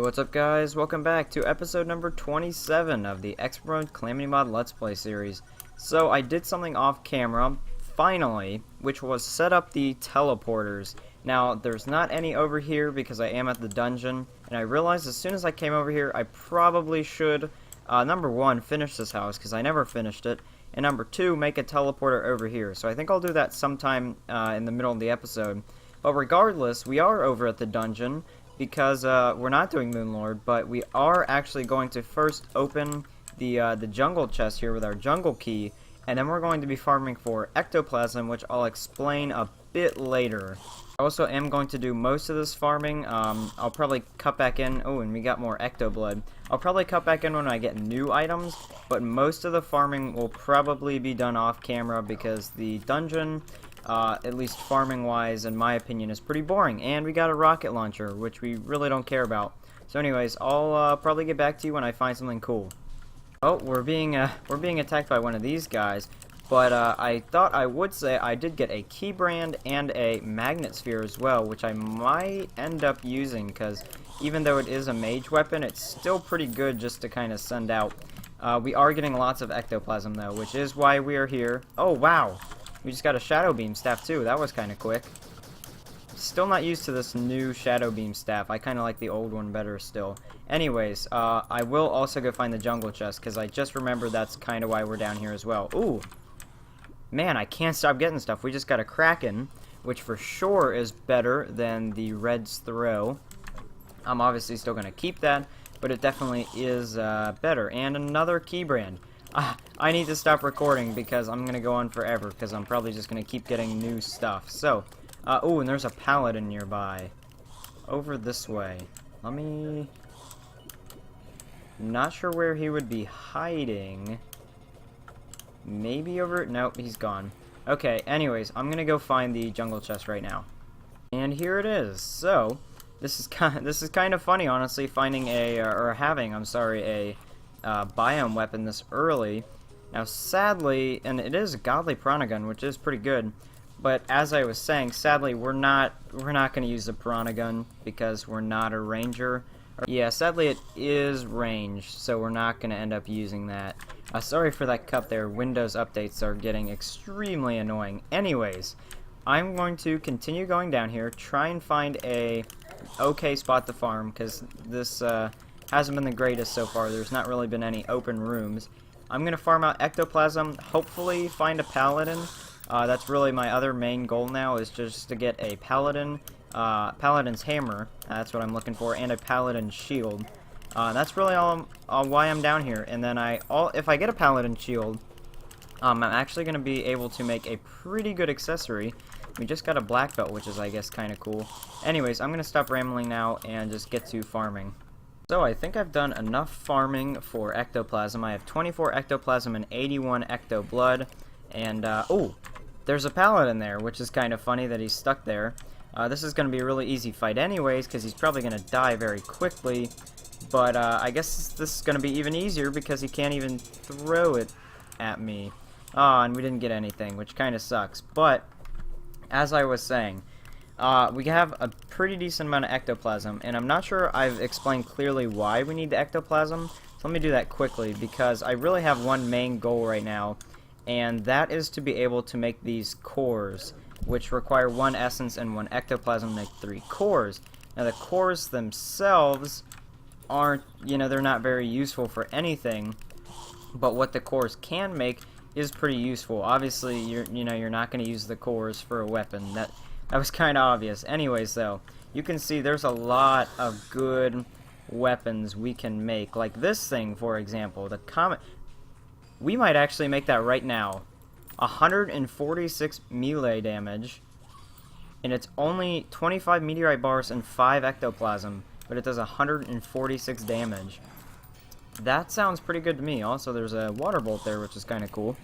What's up, guys? Welcome back to episode number 27 of the Expert Calamity Mod Let's Play series. So I did something off camera, finally, which was set up the teleporters. Now, there's not any over here because I am at the dungeon, and I realized as soon as I came over here I probably should, number one, finish this house because I never finished it, and number two, make a teleporter over here. So I think I'll do that sometime in the middle of the episode. But regardless, we are over at the dungeon, because we're not doing Moonlord, but we are actually going to first open the jungle chest here with our jungle key, and then we're going to be farming for ectoplasm, which I'll explain a bit later. I also am going to do most of this farming. I'll probably cut back in. Oh, and we got more ecto blood. I'll probably cut back in when I get new items, but most of the farming will probably be done off camera because the dungeon, at least farming wise, in my opinion, is pretty boring. And we got a rocket launcher, which we really don't care about. So anyways, I'll probably get back to you when I find something cool. Oh, we're being attacked by one of these guys. But I thought I would say I did get a key brand and a magnet sphere as well, which I might end up using, because even though it is a mage weapon, it's still pretty good just to kind of send out. We are getting lots of ectoplasm though, which is why we are here. Oh wow, we just got a shadow beam staff too. That was kind of quick. Still not used to this new shadow beam staff. I kind of like the old one better still. Anyways, I will also go find the jungle chest, because I just remembered that's kind of why we're down here as well. Ooh. Man, I can't stop getting stuff. We just got a Kraken, which for sure is better than the Red's Throw. I'm obviously still going to keep that, but it definitely is better. And another key brand. I need to stop recording because I'm going to go on forever, because I'm probably just going to keep getting new stuff. So, oh, and there's a paladin nearby. Over this way. Let me... Not sure where he would be hiding. Maybe over... Nope, he's gone. Okay, anyways, I'm gonna go find the jungle chest right now. And here it is. So, this is kind of funny, honestly, finding having a biome weapon this early. Now, sadly, and it is a godly Piranha Gun, which is pretty good, but as I was saying, sadly, we're not gonna use the Piranha Gun because we're not a ranger. Yeah, sadly, it is ranged, so we're not gonna end up using that. Sorry for that cut there. Windows updates are getting extremely annoying. Anyways, I'm going to continue going down here, try and find a okay spot to farm, because this hasn't been the greatest so far. There's not really been any open rooms. I'm going to farm out ectoplasm, hopefully find a paladin. That's really my other main goal now, is just to get a paladin, paladin's hammer, that's what I'm looking for, and a paladin shield. That's really all why I'm down here. And then if I get a paladin shield, I'm actually going to be able to make a pretty good accessory. We just got a black belt, which is, I guess, kind of cool. Anyways, I'm going to stop rambling now and just get to farming. So I think I've done enough farming for ectoplasm. I have 24 ectoplasm and 81 ecto blood. And, oh, there's a paladin there, which is kind of funny that he's stuck there. This is going to be a really easy fight anyways, because he's probably going to die very quickly. But I guess this is going to be even easier because he can't even throw it at me. Ah, and we didn't get anything, which kind of sucks. But, as I was saying, we have a pretty decent amount of ectoplasm, and I'm not sure I've explained clearly why we need the ectoplasm. So let me do that quickly, because I really have one main goal right now, and that is to be able to make these cores, which require 1 essence and 1 ectoplasm to make 3 cores. Now, the cores themselves aren't, they're not very useful for anything, but what the cores can make is pretty useful. Obviously, you're not going to use the cores for a weapon. That was kind of obvious. Anyways, though, you can see there's a lot of good weapons we can make, like this thing, for example, the comet. We might actually make that right now. 146 melee damage, and it's only 25 meteorite bars and 5 ectoplasm, but it does 146 damage. That sounds pretty good to me. Also, there's a water bolt there, which is kind of cool.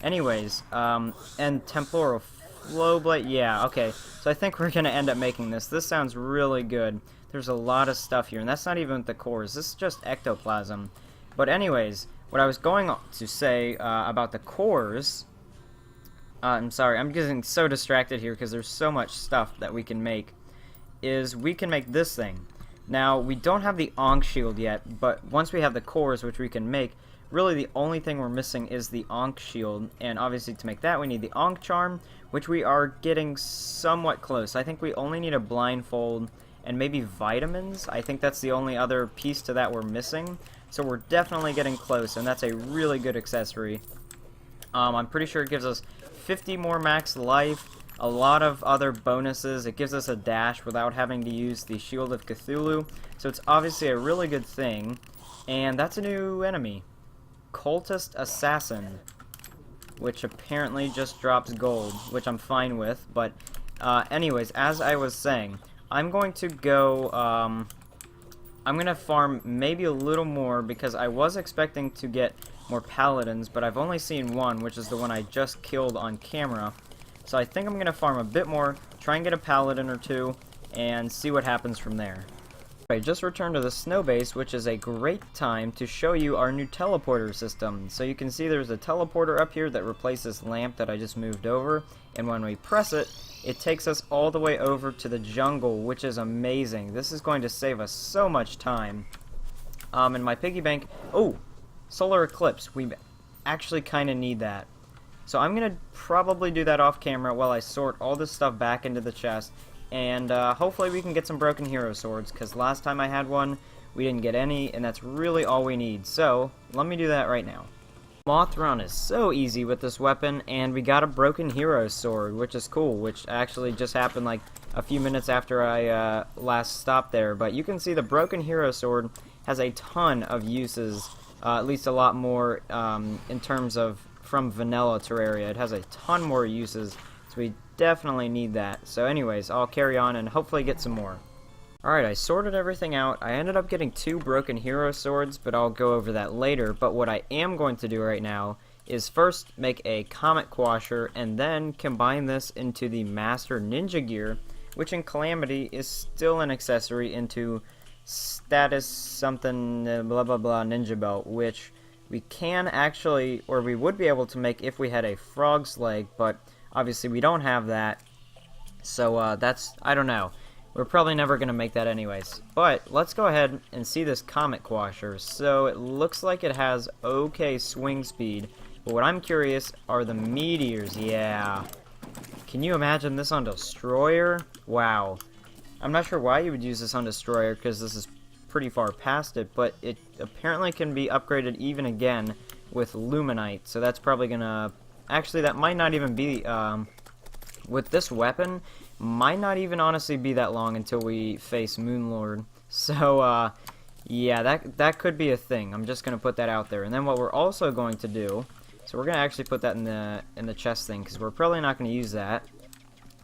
Anyways, and temporal flow blade. Yeah, okay. So I think we're going to end up making this. This sounds really good. There's a lot of stuff here, and that's not even the cores. This is just ectoplasm. But anyways, what I was going to say about the cores... I'm sorry, I'm getting so distracted here because there's so much stuff that we can make. Is we can make this thing. Now, we don't have the Ankh Shield yet, but once we have the cores, which we can make, really the only thing we're missing is the Ankh Shield, and obviously to make that we need the Ankh Charm, which we are getting somewhat close. I think we only need a blindfold and maybe vitamins. I think that's the only other piece to that we're missing, so we're definitely getting close, and that's a really good accessory. I'm pretty sure it gives us 50 more max life, a lot of other bonuses. It gives us a dash without having to use the Shield of Cthulhu, so it's obviously a really good thing. And that's a new enemy, Cultist Assassin, which apparently just drops gold, which I'm fine with. But anyways, as I was saying, I'm going to go, I'm going to farm maybe a little more, because I was expecting to get more paladins, but I've only seen one, which is the one I just killed on camera. So I think I'm going to farm a bit more, try and get a paladin or two, and see what happens from there. I just returned to the snow base, which is a great time to show you our new teleporter system. So you can see there's a teleporter up here that replaces this lamp that I just moved over, and when we press it, it takes us all the way over to the jungle, which is amazing. This is going to save us so much time. In my piggy bank, oh, solar eclipse. We actually kind of need that. So I'm going to probably do that off camera while I sort all this stuff back into the chest. And hopefully we can get some broken hero swords, because last time I had one, we didn't get any, and that's really all we need. So let me do that right now. Moth run is so easy with this weapon, and we got a broken hero sword, which is cool, which actually just happened like a few minutes after I last stopped there. But you can see the broken hero sword has a ton of uses, at least a lot more in terms of from vanilla Terraria. It has a ton more uses, so we definitely need that. So anyways, I'll carry on and hopefully get some more. Alright, I sorted everything out. I ended up getting 2 broken hero swords, but I'll go over that later. But what I am going to do right now is first make a Comet Quasher, and then combine this into the Master Ninja Gear, which in Calamity is still an accessory into status something blah blah blah ninja belt, which we can actually, or we would be able to make if we had a frog's leg, but obviously we don't have that. So that's, I don't know. We're probably never going to make that anyways. But let's go ahead and see this Comet Quasher. So it looks like it has okay swing speed. But what I'm curious are the meteors. Yeah. Can you imagine this on Destroyer? Wow. I'm not sure why you would use this on Destroyer, because this is pretty far past it. But it apparently can be upgraded even again with Luminite. So that's probably going to... Actually, that might not even be... with this weapon... might not even honestly be that long until we face Moonlord. So, yeah, that could be a thing. I'm just going to put that out there. And then what we're also going to do, so we're going to actually put that in the chest thing, because we're probably not going to use that.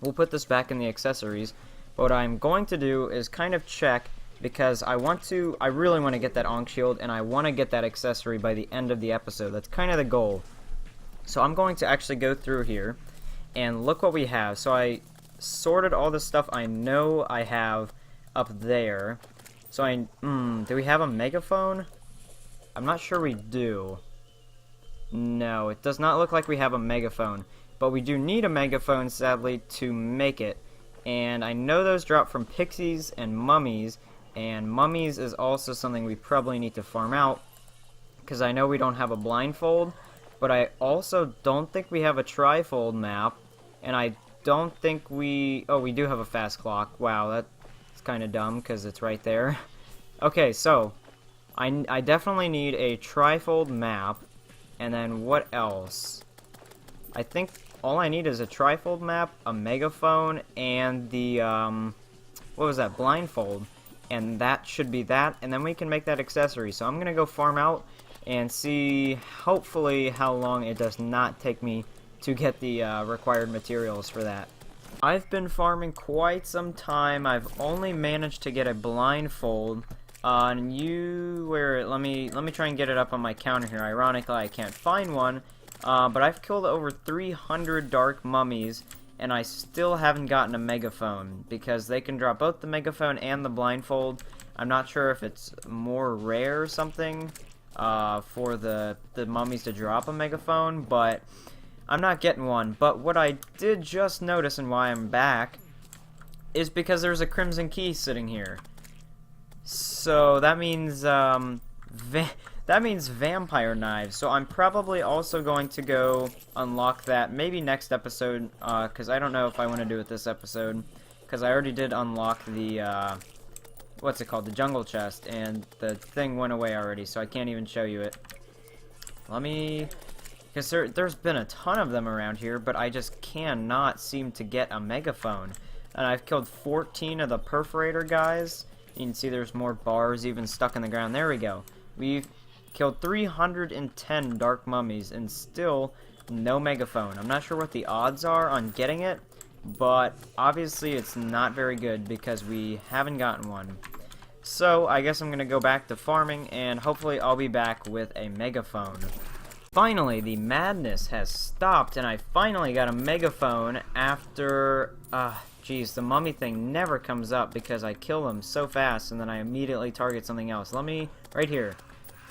We'll put this back in the accessories. But what I'm going to do is kind of check, because I really want to get that Ankh Shield, and I want to get that accessory by the end of the episode. That's kind of the goal. So I'm going to actually go through here, and look what we have. So I sorted all the stuff I know I have up there. So do we have a megaphone? I'm not sure we do. No, it does not look like we have a megaphone. But we do need a megaphone, sadly, to make it. And I know those drop from pixies and mummies. And mummies is also something we probably need to farm out, because I know we don't have a blindfold. But I also don't think we have a trifold map. And I don't think we... Oh, we do have a fast clock. Wow, that's kind of dumb, because it's right there. Okay, so I definitely need a trifold map. And then what else? I think all I need is a trifold map, a megaphone, and the, what was that, blindfold. And that should be that, and then we can make that accessory. So I'm going to go farm out and see, hopefully, how long it does not take me to get the required materials for that. I've been farming quite some time. I've only managed to get a blindfold. Let me try and get it up on my counter here. Ironically, I can't find one. But I've killed over 300 dark mummies, and I still haven't gotten a megaphone, because they can drop both the megaphone and the blindfold. I'm not sure if it's more rare or something for the mummies to drop a megaphone, but I'm not getting one. But what I did just notice, and why I'm back, is because there's a crimson key sitting here. So that means that means vampire knives. So I'm probably also going to go unlock that maybe next episode, because I don't know if I want to do it this episode, because I already did unlock the what's it called, the jungle chest, and the thing went away already, so I can't even show you it. Let me, because there's been a ton of them around here, but I just cannot seem to get a megaphone. And I've killed 14 of the perforator guys. You can see there's more bars even stuck in the ground. There we go. We've killed 310 dark mummies and still no megaphone. I'm not sure what the odds are on getting it, but obviously it's not very good because we haven't gotten one. So I guess I'm going to go back to farming, and hopefully I'll be back with a megaphone. Finally, the madness has stopped, and I finally got a megaphone after, geez, the mummy thing never comes up because I kill them so fast and then I immediately target something else. Let me, right here,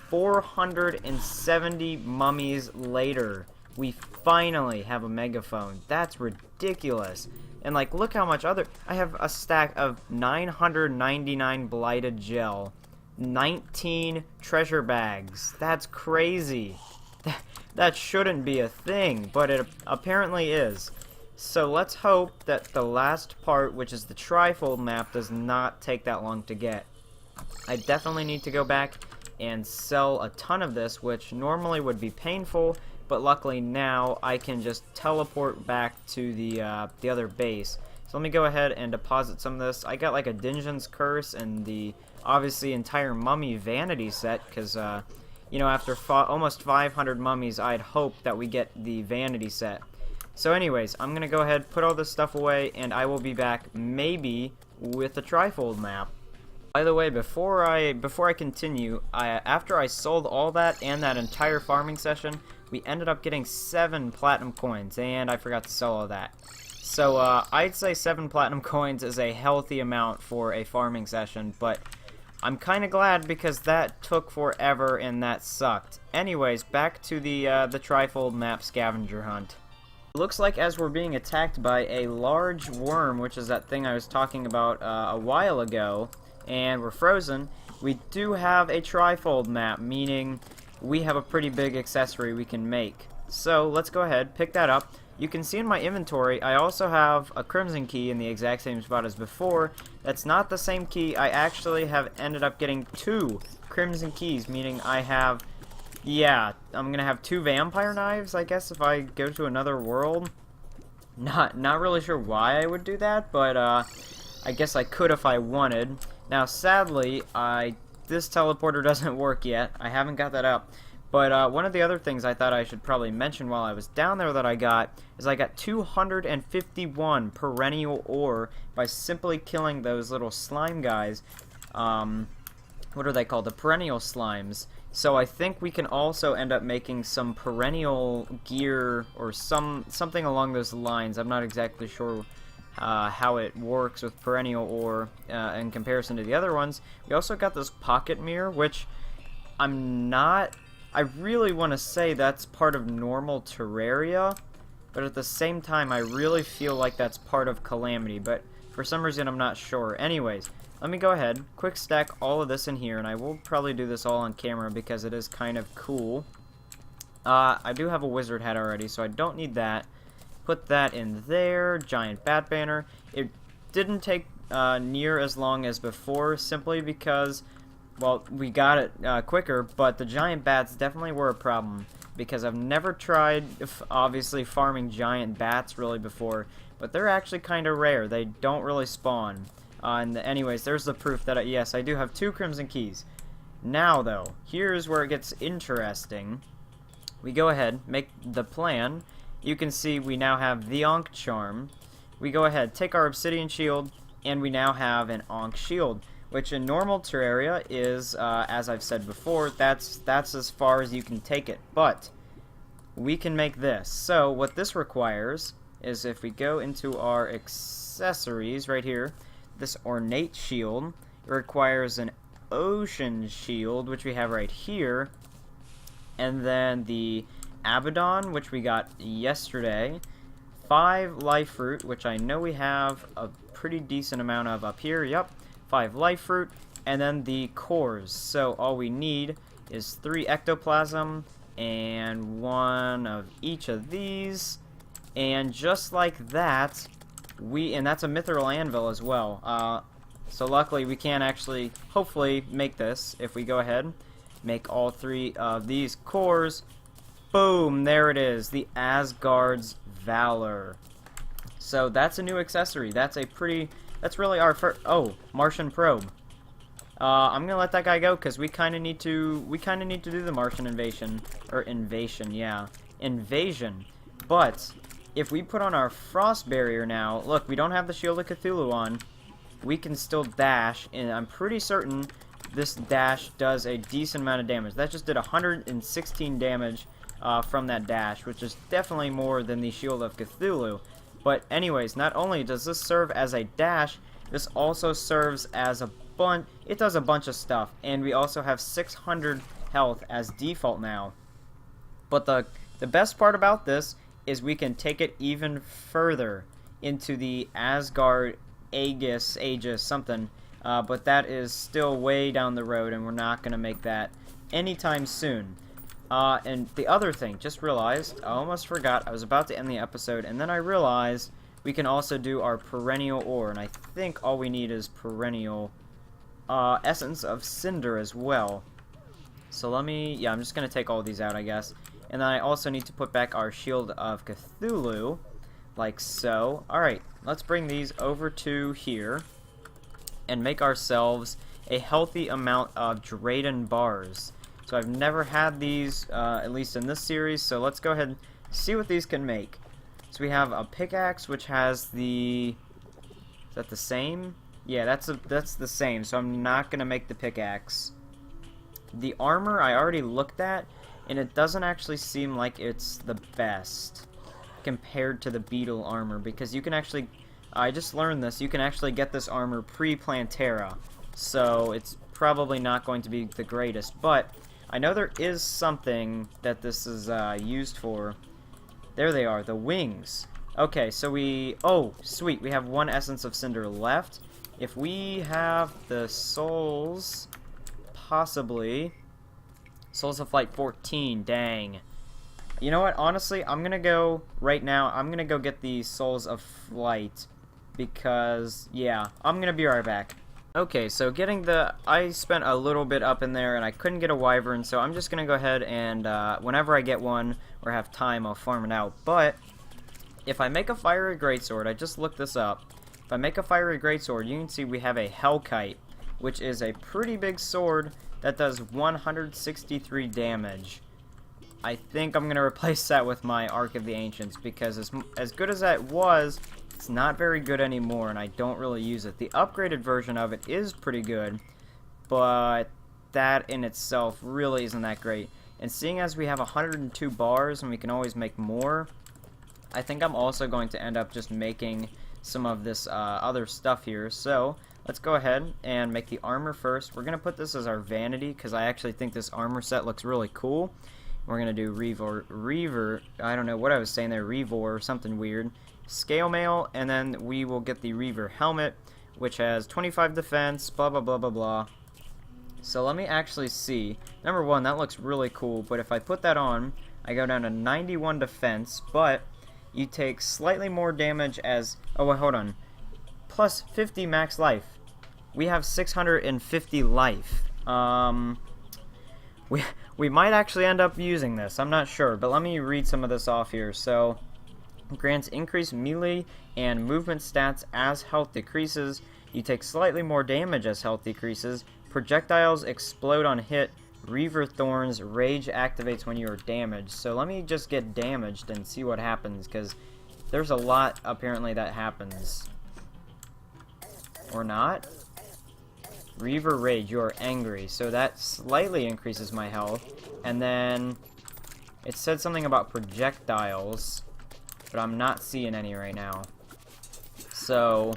470 mummies later, we finally have a megaphone. That's ridiculous. And like, look how much I have a stack of 999 blighted gel, 19 treasure bags. That's crazy. That shouldn't be a thing, but it apparently is. So let's hope that the last part, which is the trifold map, does not take that long to get. I definitely need to go back and sell a ton of this, which normally would be painful, but luckily now I can just teleport back to the other base. So let me go ahead and deposit some of this. I got like a Dingen's Curse and the obviously entire mummy vanity set, because you know, after almost 500 mummies, I'd hope that we get the vanity set. So anyways, I'm going to go ahead, put all this stuff away, and I will be back maybe with the trifold map. By the way, before I continue, after I sold all that and that entire farming session, we ended up getting 7 platinum coins, and I forgot to sell all that. So I'd say 7 platinum coins is a healthy amount for a farming session, but I'm kind of glad because that took forever and that sucked. Anyways, back to the trifold map scavenger hunt. It looks like as we're being attacked by a large worm, which is that thing I was talking about a while ago, and we're frozen, we do have a trifold map, meaning we have a pretty big accessory we can make. So let's go ahead, pick that up. You can see in my inventory, I also have a crimson key in the exact same spot as before. That's not the same key. I actually have ended up getting 2 crimson keys, meaning I have, yeah, I'm gonna have 2 vampire knives, I guess, if I go to another world. Not really sure why I would do that, but I guess I could if I wanted. Now, sadly, this teleporter doesn't work yet. I haven't got that up. But one of the other things I thought I should probably mention while I was down there that I got is I got 251 perennial ore by simply killing those little slime guys. What are they called? The perennial slimes. So I think we can also end up making some perennial gear or something along those lines. I'm not exactly sure how it works with perennial ore in comparison to the other ones. We also got this pocket mirror, which I really want to say that's part of normal Terraria, but at the same time I really feel like that's part of Calamity, but for some reason I'm not sure. Anyways, let me go ahead, quick stack all of this in here, and I will probably do this all on camera because it is kind of cool. I do have a wizard hat already, so I don't need that. Put that in there, giant bat banner. It didn't take near as long as before, simply because, well, we got it quicker, but the giant bats definitely were a problem, because I've never tried, obviously, farming giant bats really before, but they're actually kind of rare. They don't really spawn. Anyways, there's the proof that, yes, I do have 2 crimson keys. Now, though, here's where it gets interesting. We go ahead, make the plan. You can see we now have the Ankh Charm. We go ahead, take our obsidian shield, and we now have an Ankh Shield, which in normal Terraria is, as I've said before, that's as far as you can take it. But we can make this. So what this requires is, if we go into our accessories right here, this ornate shield, it requires an ocean shield, which we have right here, and then the Abaddon, which we got yesterday, 5 life fruit, which I know we have a pretty decent amount of up here, yep, 5 life fruit, and then the cores. So all we need is 3 ectoplasm and 1 of each of these, and just like that, and that's a mithril anvil as well. So luckily we can actually, hopefully, make this if we go ahead, make all 3 of these cores. Boom, there it is, the ASGARD'S VALOR. So that's a new accessory. That's really our first. Oh, Martian probe. I'm gonna let that guy go because we kind of need to do the Martian invasion, or invasion, yeah, invasion. But if we put on our frost barrier now, look, we don't have the Shield of Cthulhu on. We can still dash, and I'm pretty certain this dash does a decent amount of damage. That just did 116 damage from that dash, which is definitely more than the Shield of Cthulhu. But anyways, not only does this serve as a dash, this also serves as a it does a bunch of stuff, and we also have 600 health as default now. But the best part about this is we can take it even further into the Asgard Aegis something, but that is still way down the road, and we're not going to make that anytime soon. And the other thing, just realized, I almost forgot, I was about to end the episode, and then I realized we can also do our perennial ore, and I think all we need is perennial essence of cinder as well. So I'm just going to take all these out, I guess. And then I also need to put back our Shield of Cthulhu, like so. Alright, let's bring these over to here and make ourselves a healthy amount of Drayden bars. So I've never had these, at least in this series, so let's go ahead and see what these can make. So we have a pickaxe, which has the... Is that the same? Yeah, that's the same, so I'm not going to make the pickaxe. The armor I already looked at, and it doesn't actually seem like it's the best compared to the beetle armor, because you can actually... I just learned this, you can actually get this armor pre-Plantera, so it's probably not going to be the greatest, but I know there is something that this is used for. There they are, the wings. Okay, so oh, sweet, we have 1 essence of cinder left. If we have the souls, possibly, Souls of Flight 14, dang. You know what, honestly, I'm gonna go, right now, I'm gonna go get the Souls of Flight, because, yeah, I'm gonna be right back. Okay, so I spent a little bit up in there, and I couldn't get a wyvern, so I'm just gonna go ahead and, whenever I get one, or have time, I'll farm it out. But, if I make a fiery greatsword, I just looked this up, if I make a fiery greatsword, you can see we have a Hellkite, which is a pretty big sword that does 163 damage. I think I'm going to replace that with my Ark of the Ancients, because as good as that was, it's not very good anymore, and I don't really use it. The upgraded version of it is pretty good, but that in itself really isn't that great. And seeing as we have 102 bars, and we can always make more, I think I'm also going to end up just making some of this other stuff here. So let's go ahead and make the armor first. We're gonna put this as our vanity because I actually think this armor set looks really cool. We're gonna do Reaver, I don't know what I was saying there, Revor or something weird. Scale mail, and then we will get the Reaver helmet, which has 25 defense, blah blah blah blah blah. So let me actually see. Number 1, that looks really cool, but if I put that on, I go down to 91 defense, but you take slightly more damage as... Oh, wait, hold on. Plus 50 max life. We have 650 life. We might actually end up using this. I'm not sure, but let me read some of this off here. So, grants increased melee and movement stats as health decreases. You take slightly more damage as health decreases. Projectiles explode on hit. Reaver Thorns rage activates when you are damaged. So let me just get damaged and see what happens, because there's a lot apparently that happens. Or not? Reaver Rage, you are angry. So that slightly increases my health. And then it said something about projectiles, but I'm not seeing any right now. So,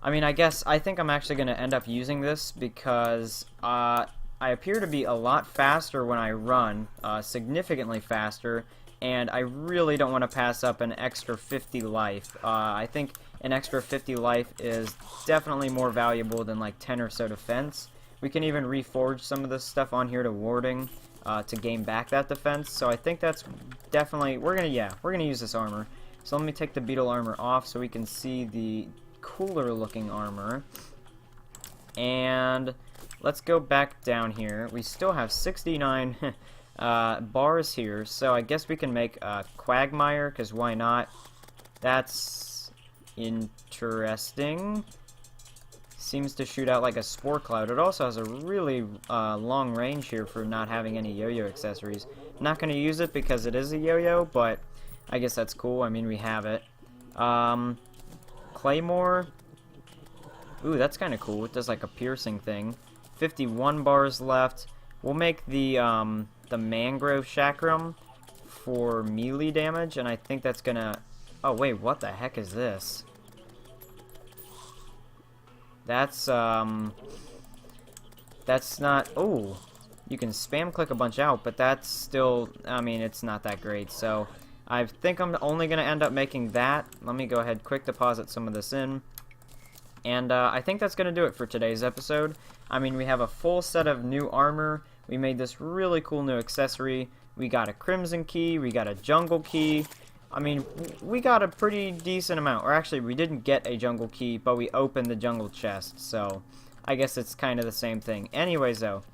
I mean, I think I'm actually going to end up using this because I appear to be a lot faster when I run, significantly faster, and I really don't want to pass up an extra 50 life. I think an extra 50 life is definitely more valuable than like 10 or so defense. We can even reforge some of this stuff on here to warding to gain back that defense. So I think that's definitely, we're gonna use this armor. So let me take the beetle armor off so we can see the cooler looking armor. And let's go back down here. We still have 69 bars here, so I guess we can make a Quagmire, because why not? That's interesting. Seems to shoot out like a spore cloud. It also has a really long range here for not having any yo-yo accessories. Not going to use it because it is a yo-yo, but I guess that's cool. I mean, we have it. Claymore. Ooh, that's kind of cool. It does like a piercing thing. 51 bars left. We'll make the Mangrove Chakram for melee damage, and I think that's gonna... Oh, wait, what the heck is this? That's not... Oh, you can spam click a bunch out, but that's still... I mean, it's not that great, so... I think I'm only gonna end up making that. Let me go ahead, quick deposit some of this in. And I think that's going to do it for today's episode. I mean, we have a full set of new armor. We made this really cool new accessory. We got a Crimson Key. We got a Jungle Key. I mean, we got a pretty decent amount. Or actually, we didn't get a Jungle Key, but we opened the Jungle Chest. So, I guess it's kind of the same thing. Anyways, though,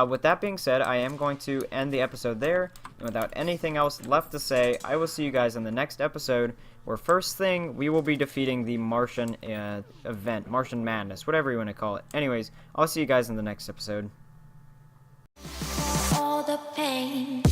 with that being said, I am going to end the episode there. And without anything else left to say, I will see you guys in the next episode, where first thing, we will be defeating the Martian event, Martian Madness, whatever you want to call it. Anyways, I'll see you guys in the next episode. All the pain.